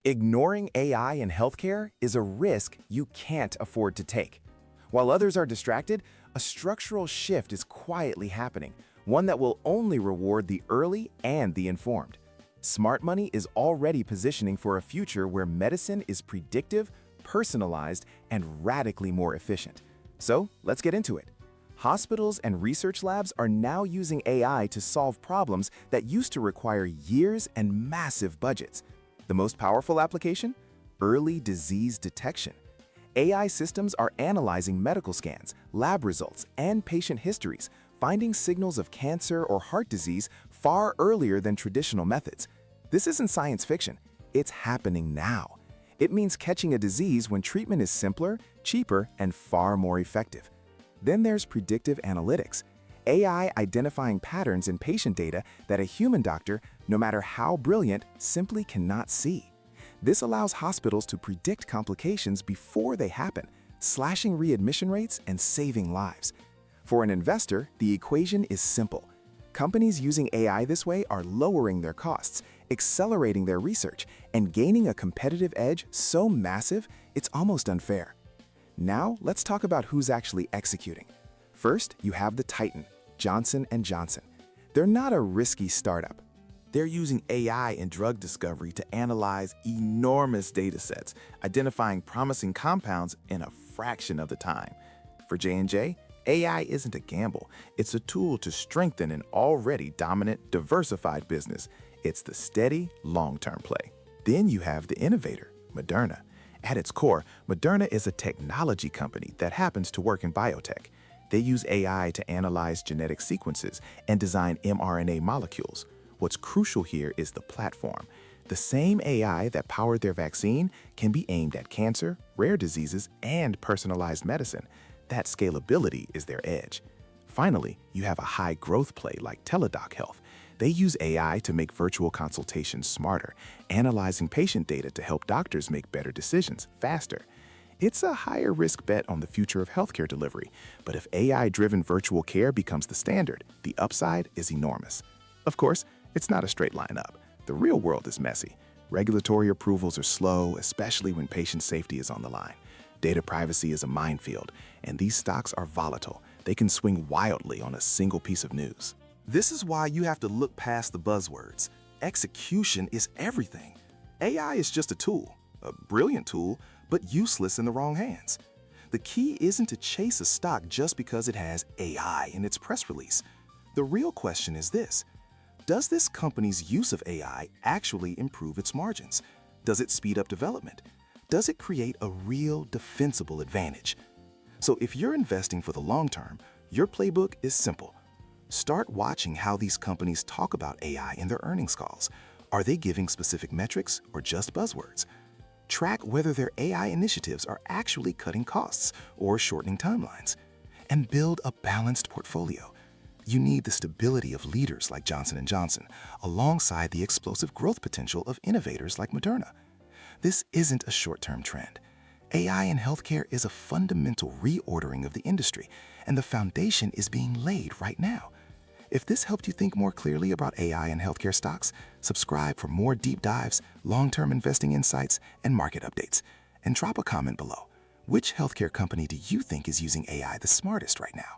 Ignoring AI in healthcare is a risk you can't afford to take. While others are distracted, a structural shift is quietly happening, one that will only reward the early and the informed. Smart money is already positioning for a future where medicine is predictive, personalized, and radically more efficient. So, let's get into it. Hospitals and research labs are now using AI to solve problems that used to require years and massive budgets. The most powerful application? Early disease detection. AI systems are analyzing medical scans, lab results, and patient histories, finding signals of cancer or heart disease far earlier than traditional methods. This isn't science fiction. It's happening now. It means catching a disease when treatment is simpler, cheaper, and far more effective. Then there's predictive analytics. AI identifying patterns in patient data that a human doctor, no matter how brilliant, simply cannot see. This allows hospitals to predict complications before they happen, slashing readmission rates and saving lives. For an investor, the equation is simple. Companies using AI this way are lowering their costs, accelerating their research, and gaining a competitive edge so massive it's almost unfair. Now, let's talk about who's actually executing. First, you have the Titan, Johnson & Johnson. They're not a risky startup. They're using AI in drug discovery to analyze enormous data sets, identifying promising compounds in a fraction of the time. For J&J, AI isn't a gamble. It's a tool to strengthen an already dominant, diversified business. It's the steady, long-term play. Then you have the innovator, Moderna. At its core, Moderna is a technology company that happens to work in biotech. They use AI to analyze genetic sequences and design mRNA molecules. What's crucial here is the platform. The same AI that powered their vaccine can be aimed at cancer, rare diseases, and personalized medicine. That scalability is their edge. Finally, you have a high-growth play like Teladoc Health. They use AI to make virtual consultations smarter, analyzing patient data to help doctors make better decisions faster. It's a higher-risk bet on the future of healthcare delivery, but if AI-driven virtual care becomes the standard, the upside is enormous. Of course, it's not a straight line up. The real world is messy. Regulatory approvals are slow, especially when patient safety is on the line. Data privacy is a minefield, and these stocks are volatile. They can swing wildly on a single piece of news. This is why you have to look past the buzzwords. Execution is everything. AI is just a tool, a brilliant tool, but useless in the wrong hands. The key isn't to chase a stock just because it has AI in its press release. The real question is this: does this company's use of AI actually improve its margins? Does it speed up development? Does it create a real defensible advantage? So if you're investing for the long term, your playbook is simple. Start watching how these companies talk about AI in their earnings calls. Are they giving specific metrics or just buzzwords? Track whether their AI initiatives are actually cutting costs or shortening timelines. And build a balanced portfolio. You need the stability of leaders like Johnson & Johnson, alongside the explosive growth potential of innovators like Moderna. This isn't a short-term trend. AI in healthcare is a fundamental reordering of the industry, and the foundation is being laid right now. If this helped you think more clearly about AI in healthcare stocks, subscribe for more deep dives, long-term investing insights, and market updates. And drop a comment below. Which healthcare company do you think is using AI the smartest right now?